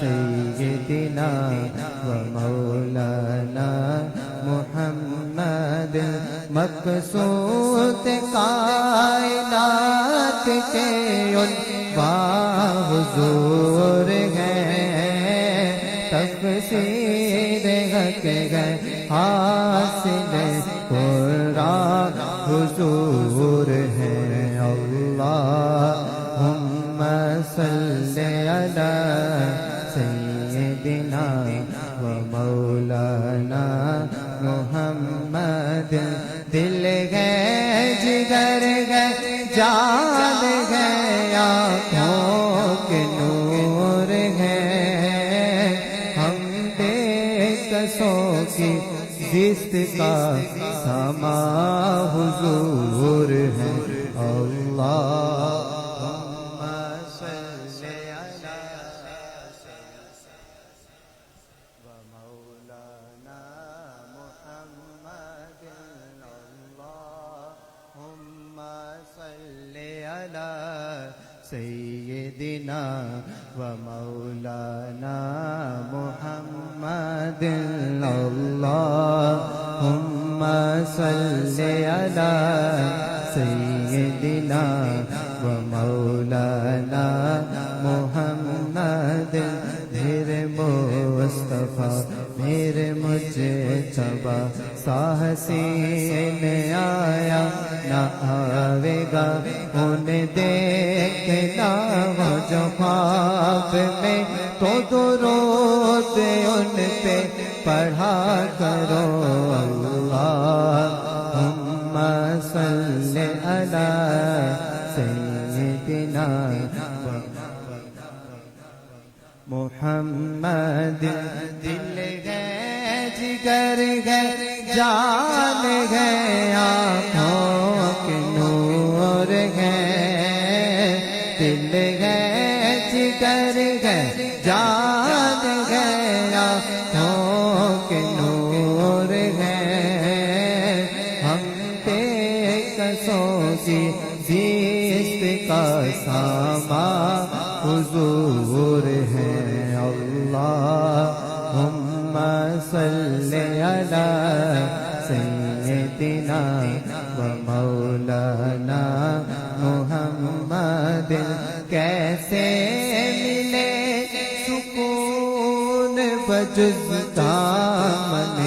سیدنا و مولانا محمد مقصود کائنات کے عنوان حضور ہیں تفسیر حق ہے حاصل قرآن حضور ہیں اللہم صلی علی سیدنا و مولانا محمد دل ہے جگر ہے جان ہے آنکھوں کے نور ہے ہم بے کسوں کی زیست کا سما حضور ہے اللہم صلی علی و مولانا محمد اللہم صلی علی سیدنا و مولانا محمد اللہم صلی علی سیدنا و مولانا محمد میرے مصطفیٰ میرے مجتبیٰ ساحسین آیا نہ آوے گا انہیں دیکھنا ہو جو خواب میں تو درود ان پہ پڑھا کرو اللہم صلی علی سیدنا محمد دل ہے جگر ہے جان ہے آنکھوں کے نور ہے دل ہے جگر ہے جان ہے آنکھوں کے نور ہے ہم بے کسوں کی زیست کا ساما حضور ہے اللہم صلی علی سیدنا و مولانا محمد کیسے ملے سکون بجز دامن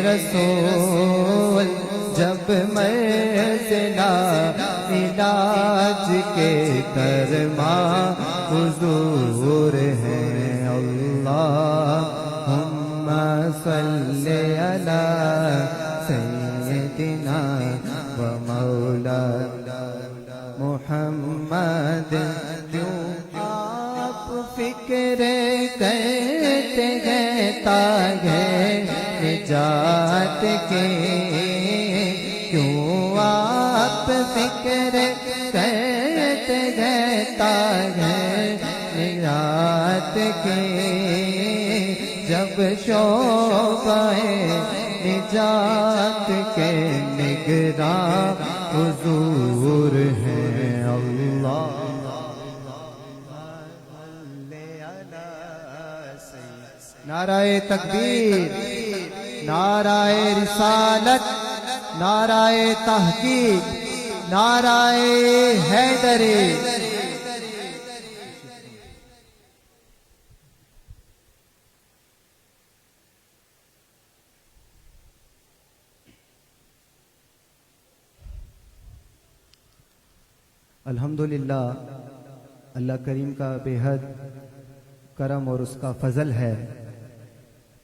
رسول جب مرضنا علاج کے درما حضور ہیں اللہم صلی علی سیدنا و مولانا محمد کیوں آپ فکر کرتے ہیں تاکہ نجات کے کیوں آپ فکر کرتے ہیں تاکہ نجات کے جب شعبہ نجات کے نگراں حضور ہیں اللہ نعرہ تکبیر نعرہ رسالت نعرہ تحقیق نعرہ حیدری الحمدللہ اللہ کریم کا بے حد کرم اور اس کا فضل ہے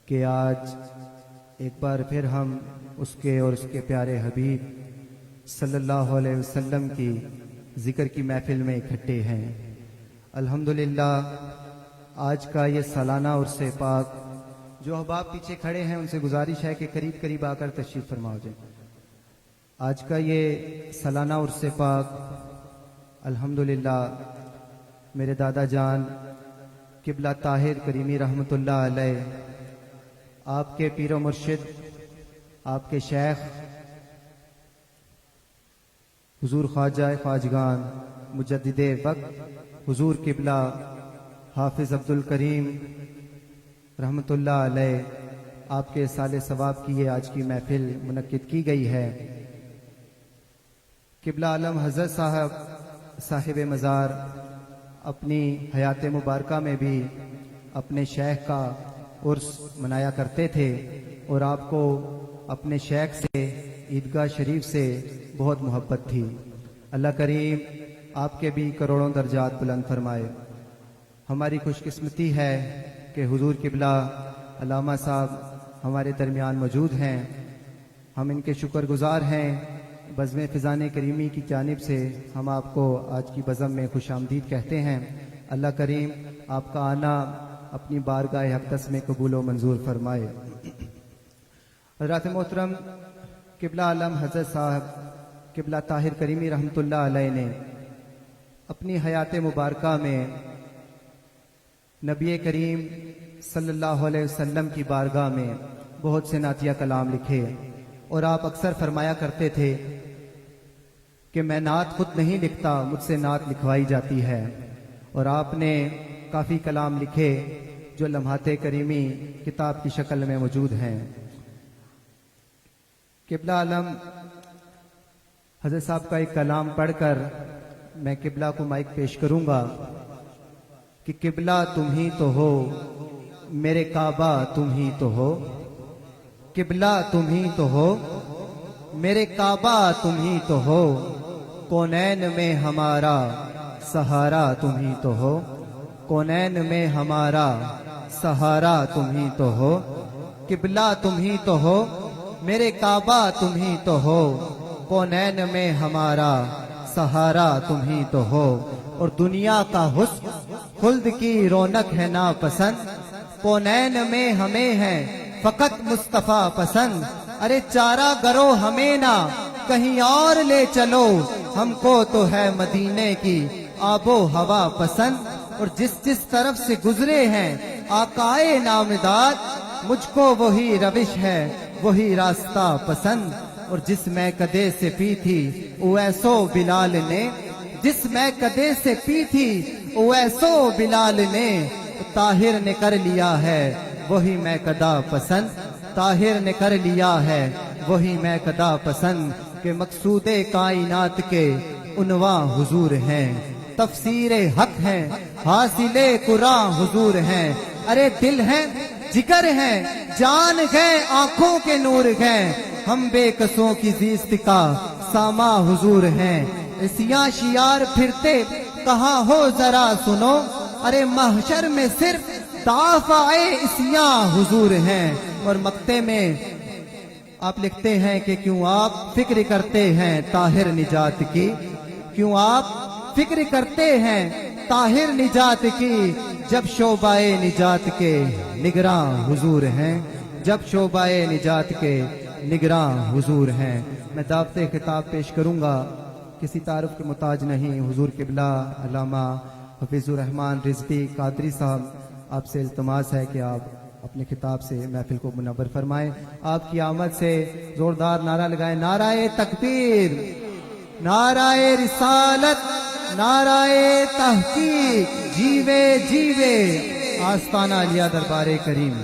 کہ آج ایک بار پھر ہم اس کے اور اس کے پیارے حبیب صلی اللہ علیہ وسلم کی ذکر کی محفل میں اکٹھے ہیں۔ الحمدللہ آج کا یہ سالانہ عرس پاک جو احباب پیچھے کھڑے ہیں ان سے گزارش ہے کہ قریب قریب آ کر تشریف فرما ہو جائیں۔ آج کا یہ سالانہ عرس پاک الحمدللہ میرے دادا جان قبلہ طاہر کریمی رحمۃ اللہ علیہ، آپ کے پیر و مرشد، آپ کے شیخ حضور خواجہ خواجگان مجدد وقت حضور قبلہ حافظ عبد الکریم رحمۃ اللہ علیہ آپ کے سال ثواب کی یہ آج کی محفل منعقد کی گئی ہے۔ قبلہ عالم حضرت صاحب مزار اپنی حیات مبارکہ میں بھی اپنے شیخ کا عرس منایا کرتے تھے اور آپ کو اپنے شیخ سے عیدگاہ شریف سے بہت محبت تھی۔ اللہ کریم آپ کے بھی کروڑوں درجات بلند فرمائے۔ ہماری خوش قسمتی ہے کہ حضور قبلہ علامہ صاحب ہمارے درمیان موجود ہیں۔ ہم ان کے شکر گزار ہیں۔ بزم فضان کریمی کی جانب سے ہم آپ کو آج کی بزم میں خوش آمدید کہتے ہیں۔ اللہ کریم آپ کا آنا اپنی بارگاہ اقدس میں قبول و منظور فرمائے۔ حضرات محترم، قبلہ عالم حضرت صاحب قبلہ طاہر کریمی رحمۃ اللہ علیہ نے اپنی حیات مبارکہ میں نبی کریم صلی اللہ علیہ وسلم کی بارگاہ میں بہت سے نعتیہ کلام لکھے اور آپ اکثر فرمایا کرتے تھے کہ میں نعت خود نہیں لکھتا، مجھ سے نعت لکھوائی جاتی ہے، اور آپ نے کافی کلام لکھے جو لمحات کریمی کتاب کی شکل میں موجود ہیں۔ قبلہ عالم حضرت صاحب کا ایک کلام پڑھ کر میں قبلہ کو مائک پیش کروں گا کہ قبلہ تم ہی تو ہو، میرے کعبہ تم ہی تو ہو، قبلہ تم ہی تو ہو، میرے کعبہ تم ہی تو ہو، کونین میں ہمارا سہارا تم ہی تو ہو، کونین میں ہمارا سہارا تم ہی تو ہو، قبلہ تم ہی تو ہو، میرے کعبہ تم ہی تو ہو، کونین میں ہمارا سہارا تم ہی تو ہو، اور دنیا کا حسن خلد کی رونق ہے ناپسند، کونین میں ہمیں ہے فقط مصطفیٰ پسند، ارے چارہ گرو ہمیں نہ کہیں اور لے چلو، ہم کو تو ہے مدینے کی آب و ہوا پسند، اور جس طرف سے گزرے ہیں آقائے نامداد، مجھ کو وہی روش ہے وہی راستہ پسند، اور جس میں کدے سے پی تھی اویسو بلال نے، جس میں کدے سے پی تھی اویسو بلال نے، طاہر نے کر لیا ہے وہی میں کدا پسند، طاہر نے کر لیا ہے وہی میں کدا پسند، کہ مقصود کائنات کے عنواں حضور ہیں، تفسیر حق ہیں، حاصل قرآن حضور ہیں، ارے دل ہیں جگر ہیں، جان گئے آنکھوں کے نور گئے، ہم بے کسوں کی زیست کا ساما حضور ہیں، اسیاں شیار پھرتے کہاں ہو ذرا سنو، ارے محشر میں صرف دافعے اسیاں حضور ہیں، اور مقطع میں آپ لکھتے ہیں کہ کیوں آپ فکر کرتے ہیں طاہر نجات کی، کیوں آپ فکر کرتے ہیں طاہر نجات کی، جب شعبہ نجات کے نگراں حضور ہیں، جب شعبہ نجات کے نگراں حضور ہیں۔ میں دعوت خطاب پیش کروں گا، کسی تعارف کے محتاج نہیں، حضور قبلہ علامہ حفیظ الرحمن رزقی قادری صاحب، آپ سے التماس ہے کہ آپ اپنے خطاب سے محفل کو منور فرمائیں۔ آپ کی آمد سے زوردار نعرہ لگائیں، نعرہ تکبیر، نعرہ رسالت، نعرہ تحقیق، جیوے جیوے آستانہ علیہ دربار کریم۔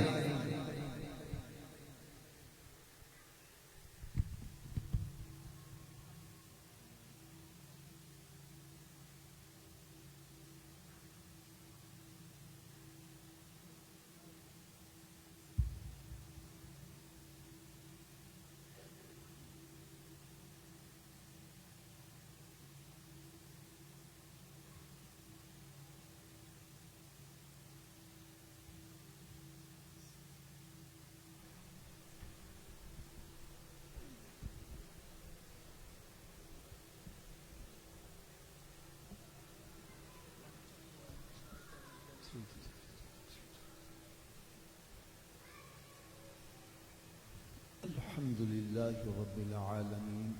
الحمد لله رب العالمين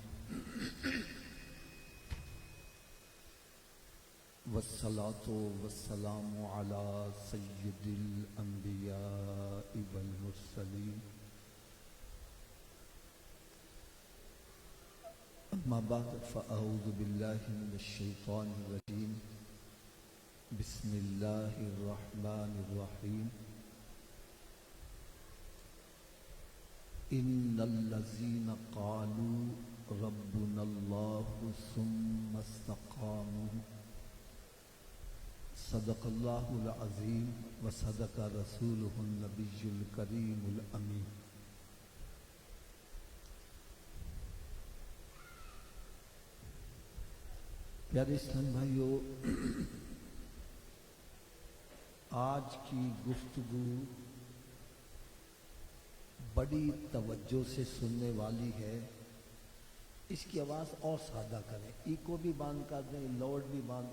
والصلاة والسلام على سيد الأنبياء والمرسلين أما بعد فأعوذ بالله من الشيطان الرجيم بسم اللہ الرحمن الرحیم ان الذین قالوا ربنا اللہ ثم استقاموا صدق اللہ العظیم وصدق رسولہ النبی الکریم الامین۔ پیارے اسلام بھائیو، آج کی گفتگو بڑی توجہ سے سننے والی ہے۔ اس کی آواز اور سادہ کریں، ایکو بھی بند کر دیں، لاؤڈ بھی بند،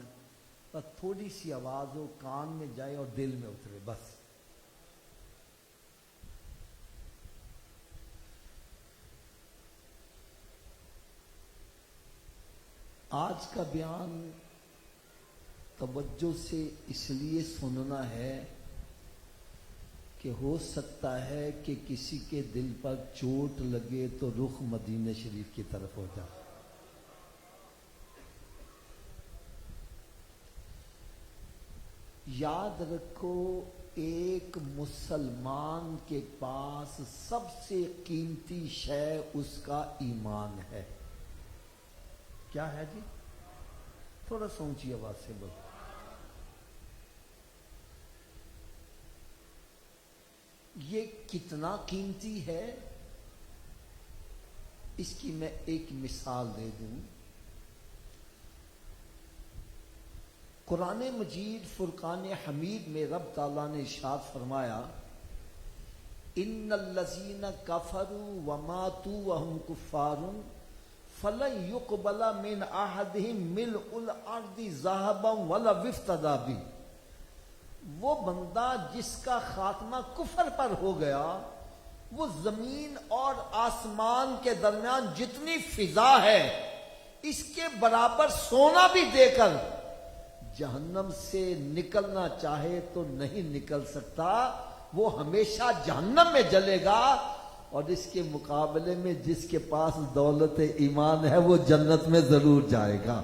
بس تھوڑی سی آواز ہو، کان میں جائے اور دل میں اترے بس۔ آج کا بیان توجہ سے اس لیے سننا ہے کہ ہو سکتا ہے کہ کسی کے دل پر چوٹ لگے تو رخ مدینہ شریف کی طرف ہو جائے۔ یاد رکھو، ایک مسلمان کے پاس سب سے قیمتی شے اس کا ایمان ہے۔ کیا ہے جی؟ تھوڑا سا اونچی آواز سے بولو۔ یہ کتنا قیمتی ہے، اس کی میں ایک مثال دے دوں۔ قرآن مجید فرقان حمید میں رب تعالیٰ نے ارشاد فرمایا، ان الذین کفروا وماتوا وهم کفار فلن يقبل من احدهم ملء الارض ذهبا ولو افتدى به۔ وہ بندہ جس کا خاتمہ کفر پر ہو گیا، وہ زمین اور آسمان کے درمیان جتنی فضا ہے اس کے برابر سونا بھی دے کر جہنم سے نکلنا چاہے تو نہیں نکل سکتا، وہ ہمیشہ جہنم میں جلے گا۔ اور اس کے مقابلے میں جس کے پاس دولت ایمان ہے وہ جنت میں ضرور جائے گا۔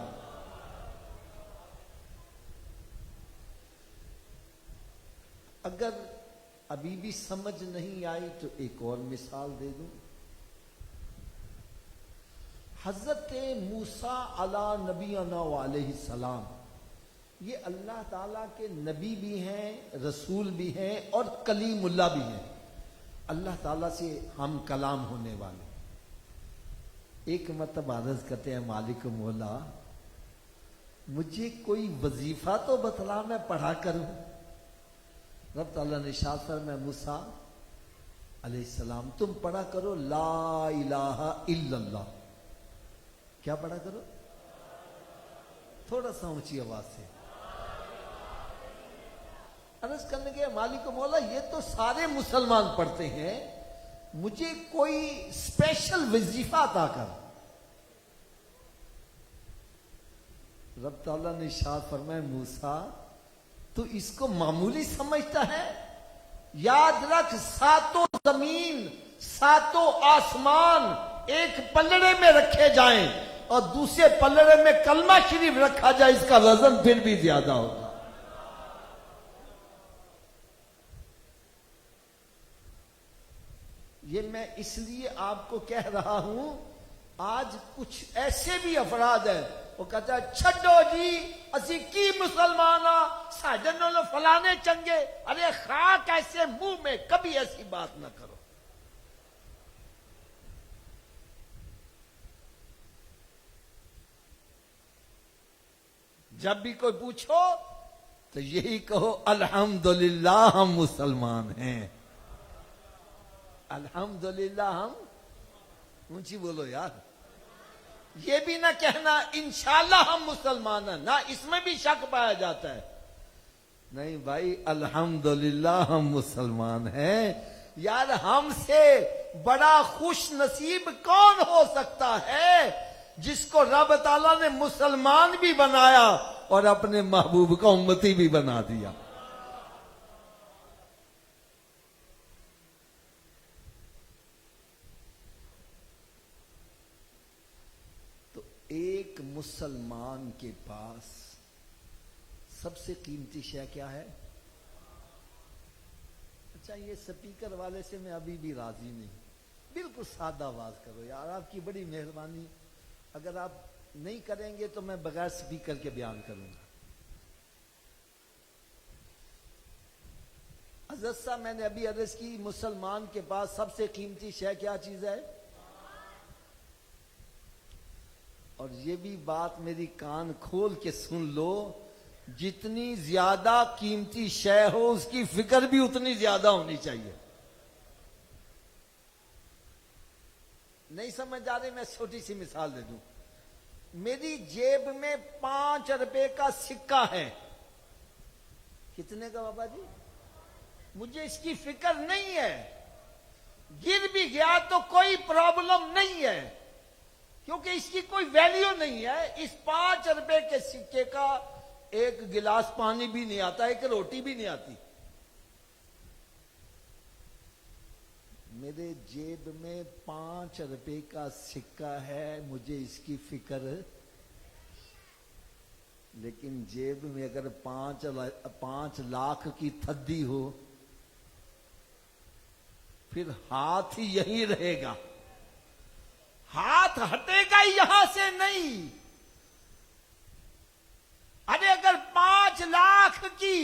اگر ابھی بھی سمجھ نہیں آئی تو ایک اور مثال دے دوں۔ حضرت موسیٰ علی نبینا علیہ السلام، یہ اللہ تعالیٰ کے نبی بھی ہیں، رسول بھی ہیں اور کلیم اللہ بھی ہیں، اللہ تعالیٰ سے ہم کلام ہونے والے۔ ایک مرتبہ عرض کرتے ہیں، مالک مولا مجھے کوئی وظیفہ تو بتلا، میں پڑھا کروں۔ رب تعالیٰ نے ارشاد فرمایا، موسیٰ علیہ السلام تم پڑھا کرو لا الہ الا اللہ۔ کیا پڑھا کرو؟ تھوڑا سا اونچی آواز سے عرض کرنے کے، مالک مولا یہ تو سارے مسلمان پڑھتے ہیں، مجھے کوئی اسپیشل وظیفہ عطا کر۔ رب تعالیٰ نے ارشاد فرمایا، موسیٰ تو اس کو معمولی سمجھتا ہے؟ یاد رکھ، ساتوں زمین ساتوں آسمان ایک پلڑے میں رکھے جائیں اور دوسرے پلڑے میں کلمہ شریف رکھا جائے، اس کا وزن پھر بھی زیادہ ہوگا۔ یہ میں اس لیے آپ کو کہہ رہا ہوں، آج کچھ ایسے بھی افراد ہیں وہ کہتا ہے چھڈو جی اسی کی مسلمان ہاں، ساڈے نال فلانے چنگے۔ ارے خاک ایسے منہ میں، کبھی ایسی بات نہ کرو۔ جب بھی کوئی پوچھو تو یہی کہو الحمدللہ ہم مسلمان ہیں، الحمدللہ ہم، اونچی بولو یار۔ یہ بھی نہ کہنا انشاءاللہ ہم مسلمان ہیں، نہ اس میں بھی شک پایا جاتا ہے۔ نہیں بھائی، الحمدللہ ہم مسلمان ہیں۔ یار ہم سے بڑا خوش نصیب کون ہو سکتا ہے جس کو رب تعالیٰ نے مسلمان بھی بنایا اور اپنے محبوب کا امتی بھی بنا دیا۔ ایک مسلمان کے پاس سب سے قیمتی شے کیا ہے؟ اچھا یہ سپیکر والے سے میں ابھی بھی راضی نہیں، بالکل سادہ آواز کرو یار، آپ کی بڑی مہربانی، اگر آپ نہیں کریں گے تو میں بغیر سپیکر کے بیان کروں گا۔ حضرت صاحب میں نے ابھی عرض کی مسلمان کے پاس سب سے قیمتی شے کیا چیز ہے؟ اور یہ بھی بات میری کان کھول کے سن لو، جتنی زیادہ قیمتی شے ہو اس کی فکر بھی اتنی زیادہ ہونی چاہیے۔ نہیں سمجھ آ رہی؟ میں چھوٹی سی مثال دے دوں، میری جیب میں 5 روپے کا سکہ ہے، کتنے کا بابا جی؟ مجھے اس کی فکر نہیں ہے، گر بھی گیا تو کوئی پرابلم نہیں ہے، کیونکہ اس کی کوئی ویلیو نہیں ہے۔ اس 5 روپے کے سکے کا ایک گلاس پانی بھی نہیں آتا، ایک روٹی بھی نہیں آتی۔ میرے جیب میں 5 روپے کا سکہ ہے، مجھے اس کی فکر، لیکن جیب میں اگر 5 لاکھ کی تھدی ہو پھر ہاتھ ہی یہیں رہے گا، ہاتھ ہٹے گا یہاں سے نہیں۔ ارے اگر 5 لاکھ کی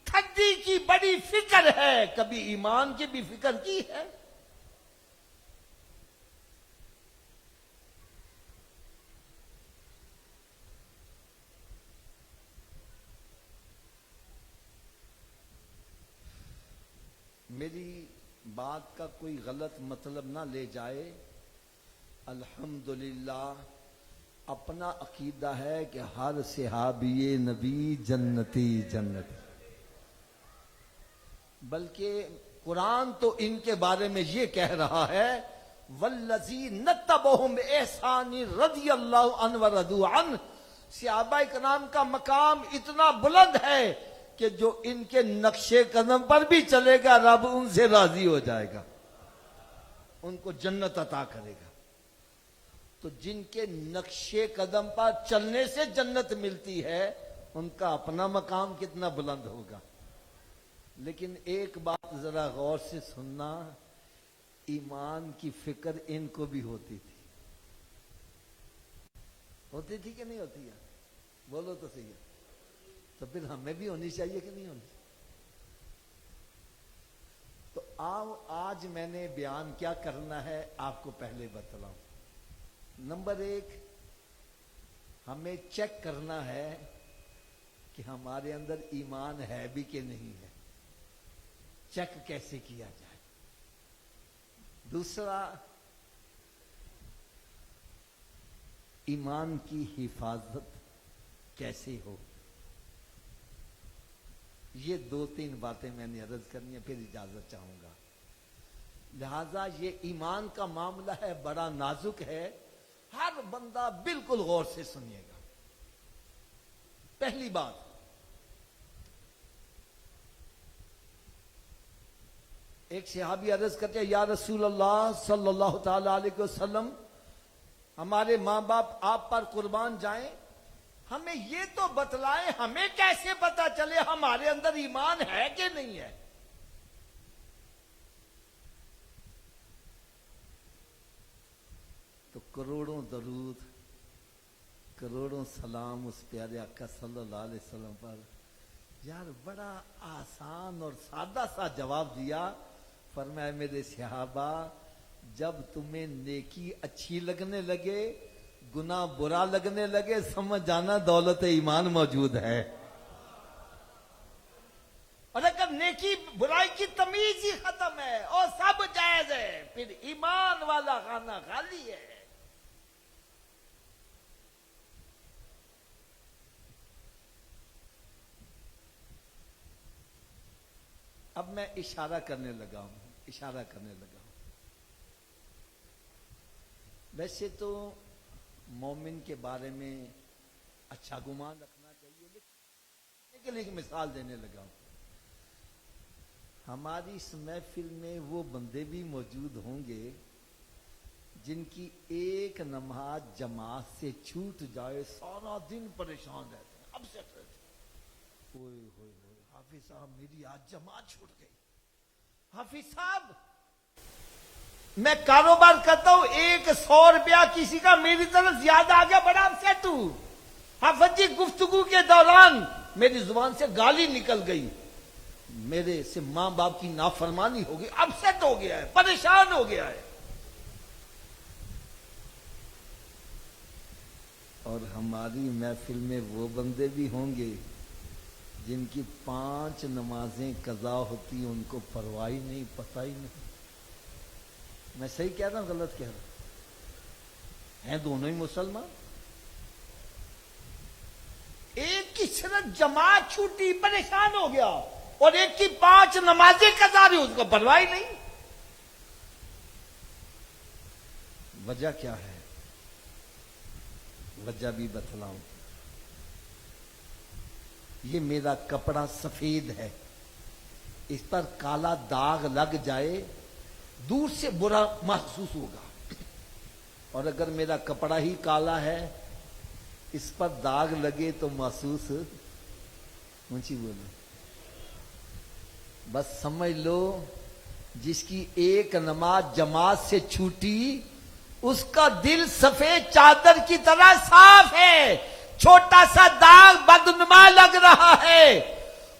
تھدی کی بڑی فکر ہے، کبھی ایمان کی بھی فکر کی ہے؟ میری بات کا کوئی غلط مطلب نہ لے جائے، الحمدللہ اپنا عقیدہ ہے کہ ہر صحابی نبی جنتی جنتی، بلکہ قرآن تو ان کے بارے میں یہ کہہ رہا ہے والذین اتبعوہم بإحسان رضی اللہ عنہ ورضوا عنہ۔ صحابہ کرام کا مقام اتنا بلند ہے کہ جو ان کے نقش قدم پر بھی چلے گا رب ان سے راضی ہو جائے گا، ان کو جنت عطا کرے گا۔ تو جن کے نقش قدم پر چلنے سے جنت ملتی ہے ان کا اپنا مقام کتنا بلند ہوگا۔ لیکن ایک بات ذرا غور سے سننا، ایمان کی فکر ان کو بھی ہوتی تھی، ہوتی تھی کہ نہیں ہوتی ہے؟ بولو تو صحیح ہے، تو پھر ہمیں بھی ہونی چاہیے کہ نہیں ہونی؟ تو آج میں نے بیان کیا کرنا ہے آپ کو پہلے بتلاؤں۔ نمبر 1، ہمیں چیک کرنا ہے کہ ہمارے اندر ایمان ہے بھی کہ نہیں ہے، چیک کیسے کیا جائے۔ دوسرا، ایمان کی حفاظت کیسے ہو۔ یہ 2-3 باتیں میں نے عرض کرنی ہے، پھر اجازت چاہوں گا۔ لہذا یہ ایمان کا معاملہ ہے، بڑا نازک ہے، ہر بندہ بالکل غور سے سنیے گا۔ پہلی بات، ایک صحابی عرض کرتے ہیں یا رسول اللہ صلی اللہ تعالی علیہ وسلم، ہمارے ماں باپ آپ پر قربان جائیں، ہمیں یہ تو بتلائیں ہمیں کیسے پتا چلے ہمارے اندر ایمان ہے کہ نہیں ہے۔ تو کروڑوں درود، کروڑوں سلام اس پیارے آقا صلی اللہ علیہ وسلم پر۔ یار بڑا آسان اور سادہ سا جواب دیا، فرمایا میرے صحابہ جب تمہیں نیکی اچھی لگنے لگے گناہ برا لگنے لگے سمجھ جانا دولت ایمان موجود ہے، اور اگر نیکی برائی کی تمیز ہی ختم ہے اور سب جائز ہے پھر ایمان والا خانہ خالی ہے۔ اب میں اشارہ کرنے لگا ہوں۔ ویسے تو مومن کے بارے میں اچھا گمان رکھنا چاہیے، لیکن کے لیے ایک مثال دینے لگا ہوں۔ ہماری اس محفل میں وہ بندے بھی موجود ہوں گے جن کی ایک نماز جماعت سے چھوٹ جائے سارا دن پریشان رہتے ہیں، اب سے حافظ صاحب میری آج جماعت چھوٹ گئی. حافظ صاحب میں کاروبار کرتا ہوں, 100 روپیہ کسی کا میری طرف زیادہ آ گیا, بڑا اپسیٹ ہوں. حافظ جی گفتگو کے دوران میری زبان سے گالی نکل گئی, میرے سے ماں باپ کی نافرمانی ہو گئی, اپسیٹ ہو گیا ہے, پریشان ہو گیا ہے. اور ہماری محفل میں وہ بندے بھی ہوں گے جن کی 5 نمازیں قضا ہوتی ہیں, ان کو پرواہ ہی نہیں, پتہ ہی نہیں. میں صحیح کہہ رہا ہوں غلط کہہ رہا ہوں؟ ہیں دونوں ہی مسلمان. ایک کی صرف جماعت چھوٹی پریشان ہو گیا, اور ایک کی 5 نمازیں قضا رہی, اس کو پرواہ ہی نہیں. وجہ کیا ہے؟ وجہ بھی بتلاؤں. یہ میرا کپڑا سفید ہے, اس پر کالا داغ لگ جائے دور سے برا محسوس ہوگا, اور اگر میرا کپڑا ہی کالا ہے اس پر داغ لگے تو محسوس اونچی بولو. بس سمجھ لو جس کی ایک نماز جماعت سے چھوٹی اس کا دل سفید چادر کی طرح صاف ہے, چھوٹا سا داغ بدنما لگ رہا ہے.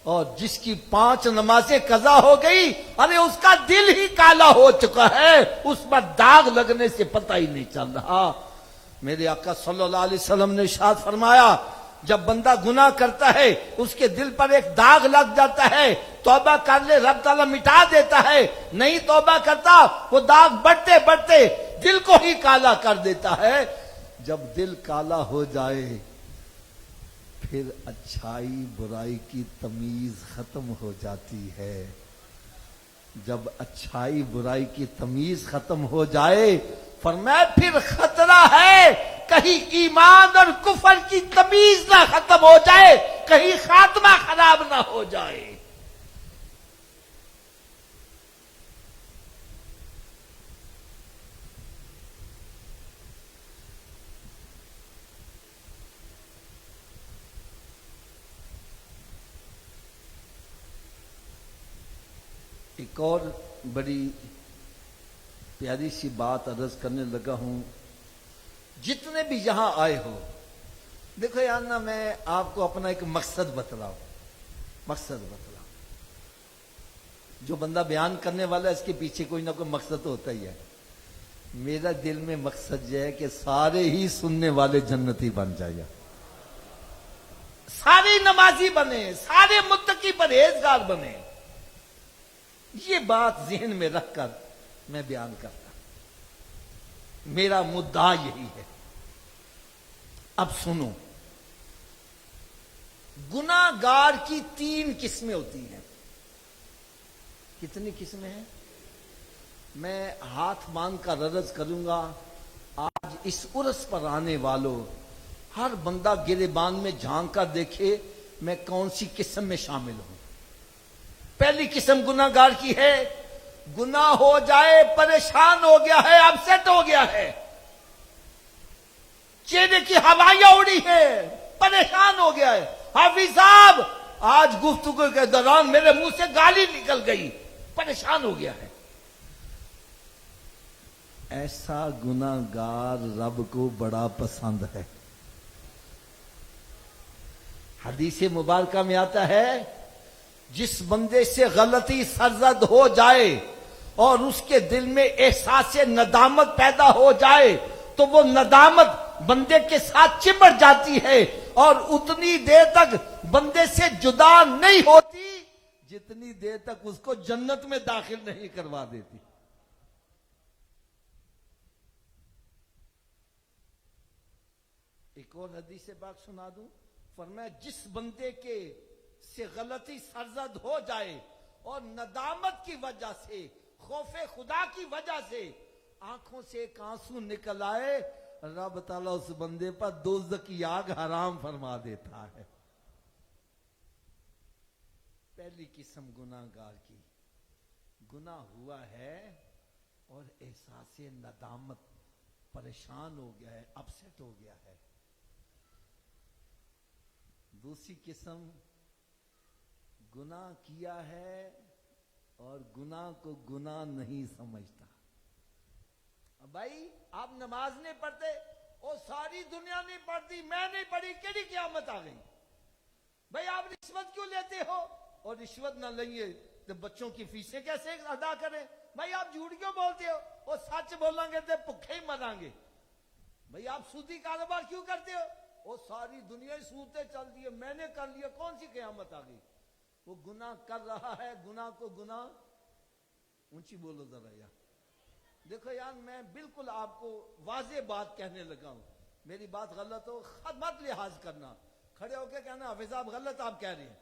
اور جس کی 5 نمازیں قضا ہو گئی, ارے اس کا دل ہی کالا ہو چکا ہے, اس پر داغ لگنے سے پتہ ہی نہیں چل رہا. میرے آقا صلی اللہ علیہ وسلم نے ارشاد فرمایا, جب بندہ گناہ کرتا ہے اس کے دل پر ایک داغ لگ جاتا ہے, توبہ کر لے رب تعالیٰ مٹا دیتا ہے, نہیں توبہ کرتا وہ داغ بڑھتے بڑھتے دل کو ہی کالا کر دیتا ہے. جب دل کالا ہو جائے پھر اچھائی برائی کی تمیز ختم ہو جاتی ہے. جب اچھائی برائی کی تمیز ختم ہو جائے, فرمایا پھر خطرہ ہے کہیں ایمان اور کفر کی تمیز نہ ختم ہو جائے, کہیں خاتمہ خراب نہ ہو جائے. ایک اور بڑی پیاری سی بات عرض کرنے لگا ہوں. جتنے بھی یہاں آئے ہو, دیکھو یار نا, میں آپ کو اپنا ایک مقصد بتلاؤں. جو بندہ بیان کرنے والا ہے اس کے پیچھے کوئی نہ کوئی مقصد ہوتا ہی ہے. میرا دل میں مقصد یہ ہے کہ سارے ہی سننے والے جنتی بن جائے, سارے نمازی بنے, سارے متقی پرہیزگار بنے. یہ بات ذہن میں رکھ کر میں بیان کرتا ہوں. میرا مدعا یہی ہے. اب سنو, گناہگار کی 3 قسمیں ہوتی ہیں. کتنی قسمیں ہیں؟ میں ہاتھ باندھ کر عرض کروں گا, آج اس عرس پر آنے والوں ہر بندہ گریبان میں جھانک کر دیکھے میں کون سی قسم میں شامل ہوں. پہلی قسم گناہگار کی ہے, گناہ ہو جائے پریشان ہو گیا ہے, اپسیٹ ہو گیا ہے, چہرے کی ہوائیاں اڑی ہے, پریشان ہو گیا ہے. حافظ صاحب آج گفتگو کے دوران میرے منہ سے گالی نکل گئی, پریشان ہو گیا ہے. ایسا گناہگار رب کو بڑا پسند ہے. حدیث مبارکہ میں آتا ہے, جس بندے سے غلطی سرزد ہو جائے اور اس کے دل میں احساس ندامت پیدا ہو جائے تو وہ ندامت بندے کے ساتھ چمٹ جاتی ہے, اور اتنی دیر تک بندے سے جدا نہیں ہوتی جتنی دیر تک اس کو جنت میں داخل نہیں کروا دیتی. ایک اور حدیث پاک سنا دوں. فرمایا جس بندے کے سے غلطی سرزد ہو جائے اور ندامت کی وجہ سے, خوف خدا کی وجہ سے آنکھوں سے ایک آنسو نکل آئے, رب تعالیٰ اس بندے پر دوزخ کی آگ حرام فرما دیتا ہے. پہلی قسم گناہگار کی, گناہ ہوا ہے اور احساس ندامت, پریشان ہو گیا ہے, اپسیٹ ہو گیا ہے. دوسری قسم گناہ کیا ہے اور گناہ کو گناہ نہیں سمجھتا. اب بھائی آپ نماز نہیں پڑھتے اور ساری دنیا نہیں پڑھتی, میں نہیں پڑھی, کیڑی قیامت آ گئی؟ بھائی آپ رشوت کیوں لیتے ہو؟ اور رشوت نہ لیں تو بچوں کی فیسیں کیسے ادا کریں؟ بھائی آپ جھوٹ کیوں بولتے ہو؟ اور سچ بولیں گے تو بھوکے ہی مریں گے. بھئی آپ سودی کاروبار کیوں کرتے ہو؟ وہ ساری دنیا ہی سودتے چل دی ہے, میں نے کر لیا, کون سی قیامت آ گئی؟ وہ گناہ کر رہا ہے, گناہ کو گناہ. اونچی بولو ذرا یار. دیکھو یار میں بالکل آپ کو واضح بات کہنے لگا ہوں, میری بات غلط ہو مت لحاظ کرنا, کھڑے ہو کے کہنا حافظ صاحب غلط آپ کہہ رہے ہیں.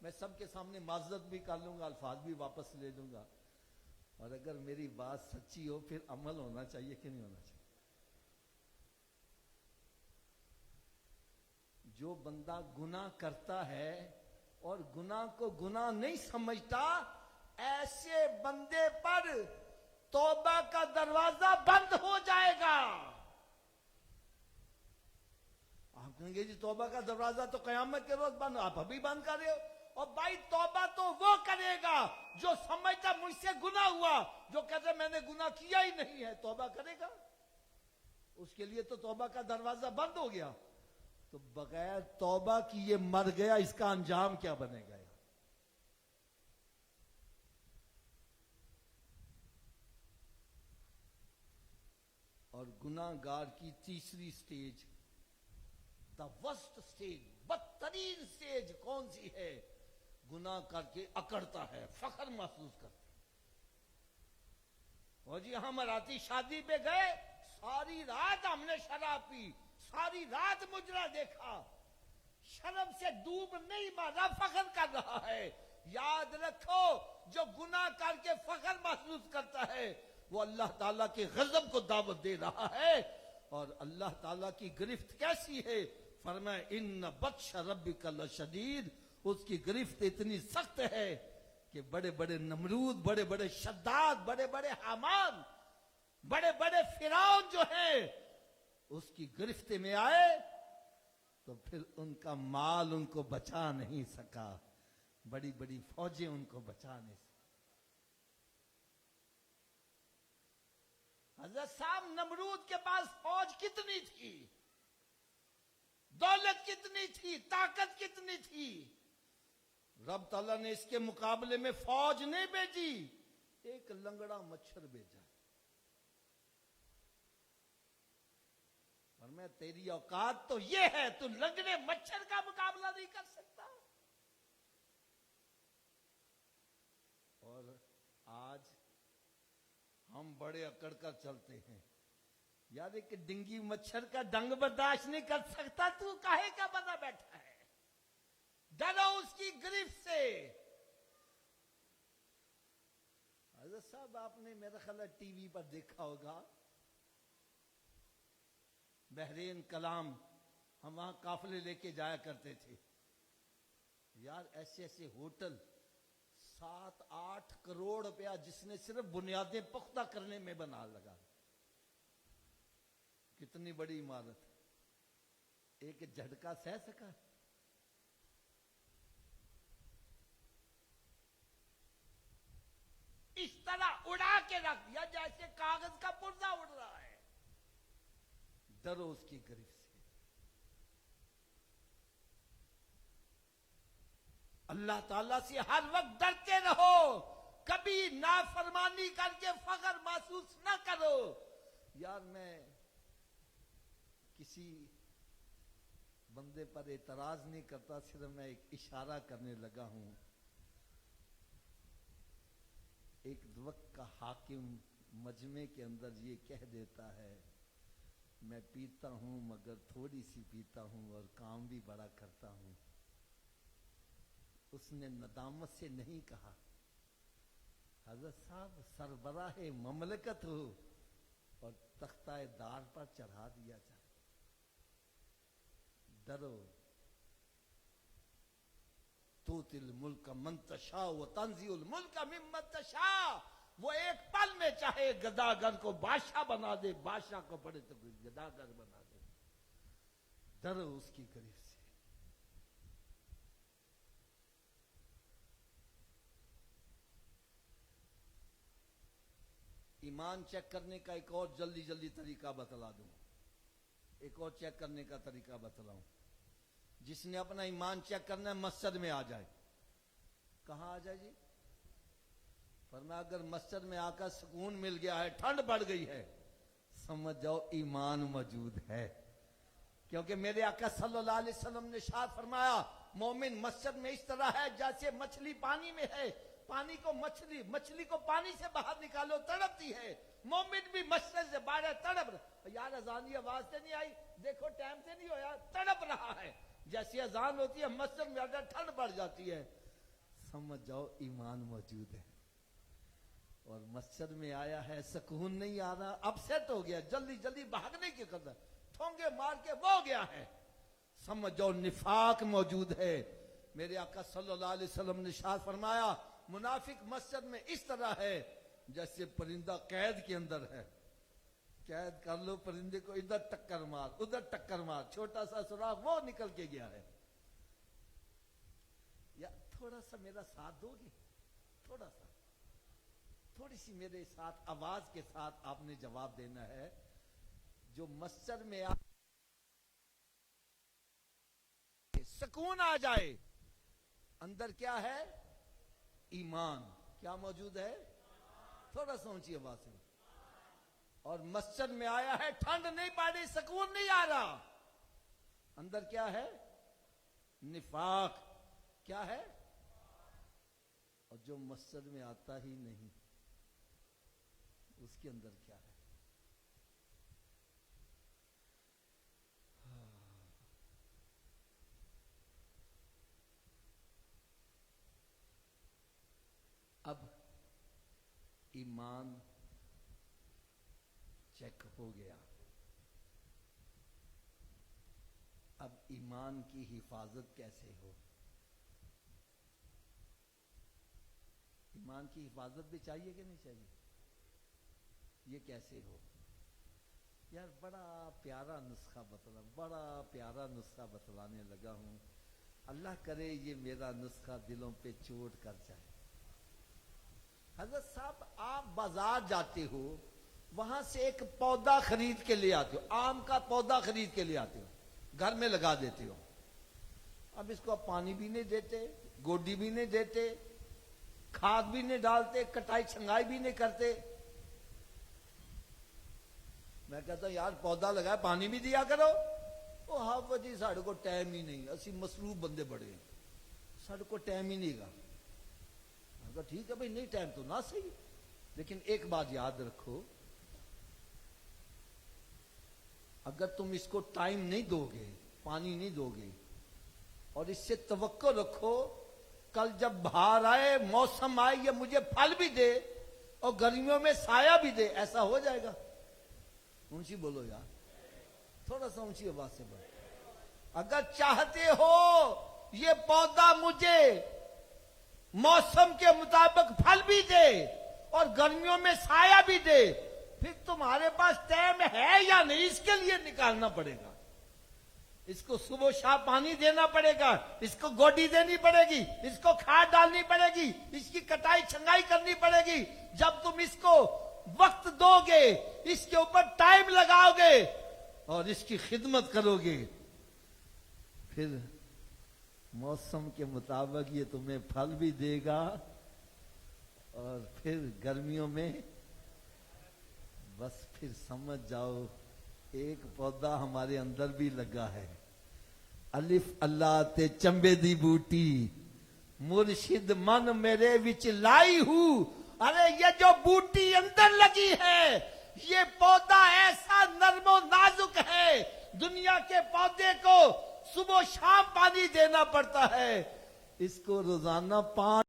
میں سب کے سامنے معذرت بھی کر لوں گا, الفاظ بھی واپس لے لوں گا, اور اگر میری بات سچی ہو پھر عمل ہونا چاہیے کہ نہیں ہونا چاہیے؟ جو بندہ گناہ کرتا ہے اور گناہ کو گناہ نہیں سمجھتا, ایسے بندے پر توبہ کا دروازہ بند ہو جائے گا. آپ کہیں گے جی توبہ کا دروازہ تو قیامت کے روز بند, آپ ابھی بند کر رہے ہو. اور بھائی توبہ تو وہ کرے گا جو سمجھتا مجھ سے گناہ ہوا, جو کہتا میں نے گناہ کیا ہی نہیں ہے, توبہ کرے گا. اس کے لیے تو توبہ کا دروازہ بند ہو گیا. تو بغیر توبہ کی یہ مر گیا, اس کا انجام کیا بنے گا؟ اور گناہ گار کی تیسری سٹیج, دا ورسٹ سٹیج, بدترین سٹیج کون سی ہے؟ گناہ کر کے اکڑتا ہے, فخر محسوس کرتا ہے. اور جی ہم راتی شادی پہ گئے, ساری رات ہم نے شراب پی, ساری رات مجرا دیکھا, شرم سے ڈوب نہیں مارا, فخر کر رہا ہے. یاد رکھو جو گناہ کر کے فخر محسوس کرتا ہے وہ اللہ تعالیٰ کے غضب کو دعوت دے رہا ہے. اور اللہ تعالیٰ کی گرفت کیسی ہے؟ فرمایا ان بطش ربک لشدید, اس کی گرفت اتنی سخت ہے کہ بڑے بڑے نمرود, بڑے بڑے شداد, بڑے بڑے حامان, بڑے بڑے فرعون جو ہیں اس کی گرفت میں آئے تو پھر ان کا مال ان کو بچا نہیں سکا, بڑی بڑی فوجیں ان کو بچا نہیں سکا. حضرت صاحب نمرود کے پاس فوج کتنی تھی, دولت کتنی تھی, طاقت کتنی تھی؟ رب تعالیٰ نے اس کے مقابلے میں فوج نہیں بھیجی, ایک لنگڑا مچھر بھیجا. اور میں تیری اوقات تو یہ ہے, تو لنگڑے مچھر کا مقابلہ نہیں کر سکتا. اور آج ہم بڑے اکڑ کر چلتے ہیں. یار ایک ڈنگی مچھر کا ڈنگ برداشت نہیں کر سکتا, تو کاہے کا بنا بیٹھا ہے؟ ڈرو اس کی گرفت سے. حضرت صاحب آپ نے میرا خیال ہے ٹی وی پر دیکھا ہوگا, بحرین کلام, ہم وہاں قافلے لے کے جایا کرتے تھے. یار ایسے ایسے ہوٹل, 7-8 کروڑ روپیہ جس نے صرف بنیادیں پختہ کرنے میں بنا لگا. کتنی بڑی عمارت, ایک جھٹکا سہ سکا؟ اس طرح اڑا کے رکھ دیا جیسے کاغذ کا پرزہ اڑ رہا ہے. ڈرو اس کی گرفت سے. اللہ تعالیٰ سے ہر وقت ڈرتے رہو, کبھی نافرمانی کر کے فخر محسوس نہ کرو. یار میں کسی بندے پر اعتراض نہیں کرتا, صرف میں ایک اشارہ کرنے لگا ہوں. ایک وقت کا حاکم مجمع کے اندر یہ کہہ دیتا ہے, میں پیتا ہوں مگر تھوڑی سی پیتا ہوں اور کام بھی بڑا کرتا ہوں. اس نے ندامت سے نہیں کہا حضرت صاحب سربراہ مملکت ہو اور تختہ دار پر چڑھا دیا جائے. ڈرو. توتی الملک من تشاء وتنزع الملک ممن تشاء. وہ ایک پل میں چاہے گداگر کو بادشاہ بنا دے, بادشاہ کو پڑے تو گداگر بنا دے. ڈرو اس کی گرفت سے. ایمان چیک کرنے کا ایک اور جلدی جلدی طریقہ بتلا دوں. ایک اور چیک کرنے کا طریقہ بتلاؤں. جس نے اپنا ایمان چیک کرنا ہے مسجد میں آ جائے. کہاں آ جائے جی؟ فرمایا اگر مسجد میں آ کر سکون مل گیا ہے, ٹھنڈ بڑھ گئی ہے, سمجھ جاؤ ایمان موجود ہے. کیونکہ میرے آقا صلی اللہ علیہ وسلم نے ارشاد فرمایا مومن مسجد میں اس طرح ہے جیسے مچھلی پانی میں ہے, پانی کو مچھلی کو پانی سے باہر نکالو تڑپتی ہے, مومن بھی مسجد سے باہر تڑپ رہا. یار اذان کی آواز سے نہیں آئی, دیکھو ٹائم سے نہیں ہوا, تڑپ رہا ہے. جیسی اذان ہوتی ہے مسجد میں آتا ٹھنڈ بڑھ جاتی ہے. سمجھ جاؤ ایمان موجود ہے. اور مسجد میں آیا ہے, سکون نہیں آ رہا, اپسیٹ ہو گیا, جلدی جلدی بھاگنے کی قدر, ٹھونگے مار کے وہ گیا ہے. سمجھ جاؤ نفاق موجود ہے. میرے آقا صلی اللہ علیہ وسلم نے ارشاد فرمایا منافق مسجد میں اس طرح ہے جیسے پرندہ قید کے اندر ہے. قید کر لو پرندے کو, ادھر ٹکر مار ادھر ٹکر مار, چھوٹا سا سوراخ وہ نکل کے گیا ہے. یا تھوڑا سا میرا ساتھ دو گے, تھوڑی سی میرے ساتھ آواز کے ساتھ آپ نے جواب دینا ہے. جو مسجد میں سکون آ جائے, اندر کیا ہے؟ ایمان. کیا موجود ہے؟ تھوڑا سا اونچی آواز سے. اور مسجد میں آیا ہے, ٹھنڈ نہیں پڑ رہی, سکون نہیں آ رہا, اندر کیا ہے؟ نفاق. کیا ہے؟ اور جو مسجد میں آتا ہی نہیں اس کے اندر کیا ہے؟ اب ایمان چیک ہو گیا, اب ایمان کی حفاظت کیسے ہو؟ ایمان کی حفاظت بھی چاہیے کہ نہیں چاہیے؟ یہ کیسے ہو؟ یار بڑا پیارا نسخہ بتلانے لگا ہوں. اللہ کرے یہ میرا نسخہ دلوں پہ چوٹ کر جائے. حضرت صاحب آپ بازار جاتے ہو, وہاں سے ایک پودا خرید کے لے آتے ہو, آم کا پودا خرید کے لے آتے ہو, گھر میں لگا دیتے ہو. اب اس کو آپ پانی بھی نہیں دیتے, گوڈی بھی نہیں دیتے, کھاد بھی نہیں ڈالتے, کٹائی چھنگائی بھی نہیں کرتے. میں کہتا ہوں یار پودا لگایا پانی بھی دیا کرو. وہ ہاں وجہ ساڑھے کو ٹائم ہی نہیں, اسی مصروف بندے بڑے ہیں, ساڑھے کو ٹائم ہی نہیں گا. ٹھیک ہے بھائی, نہیں ٹائم تو نہ صحیح, لیکن ایک بات یاد رکھو, اگر تم اس کو ٹائم نہیں دو گے, پانی نہیں دو گے, اور اس سے توقع رکھو کل جب بہار آئے, موسم آئے, یہ مجھے پھل بھی دے اور گرمیوں میں سایہ بھی دے, ایسا ہو جائے گا؟ اونچی بولو یار, تھوڑا سا اونچی آواز سے بولو. اگر چاہتے ہو یہ پودا مجھے موسم کے مطابق پھل بھی دے اور گرمیوں میں سایہ بھی دے, پھر تمہارے پاس ٹائم ہے یا نہیں اس کے لیے نکالنا پڑے گا. اس کو صبح شام پانی دینا پڑے گا, اس کو گوڈی دینی پڑے گی, اس کو کھاد ڈالنی پڑے گی, اس کی کٹائی چھنگائی کرنی پڑے گی. جب تم اس کو وقت دو گے, اس کے اوپر ٹائم لگاؤ گے اور اس کی خدمت کرو گے, پھر موسم کے مطابق یہ تمہیں پھل بھی دے گا, اور پھر گرمیوں میں بس پھر سمجھ جاؤ ایک پودا ہمارے اندر بھی لگا ہے. الف اللہ تے چمبے دی بوٹی مرشد من میرے وچ لائی ہوں. ارے یہ جو بوٹی اندر لگی ہے, یہ پودا ایسا نرم و نازک ہے, دنیا کے پودے کو صبح شام پانی دینا پڑتا ہے, اس کو روزانہ 5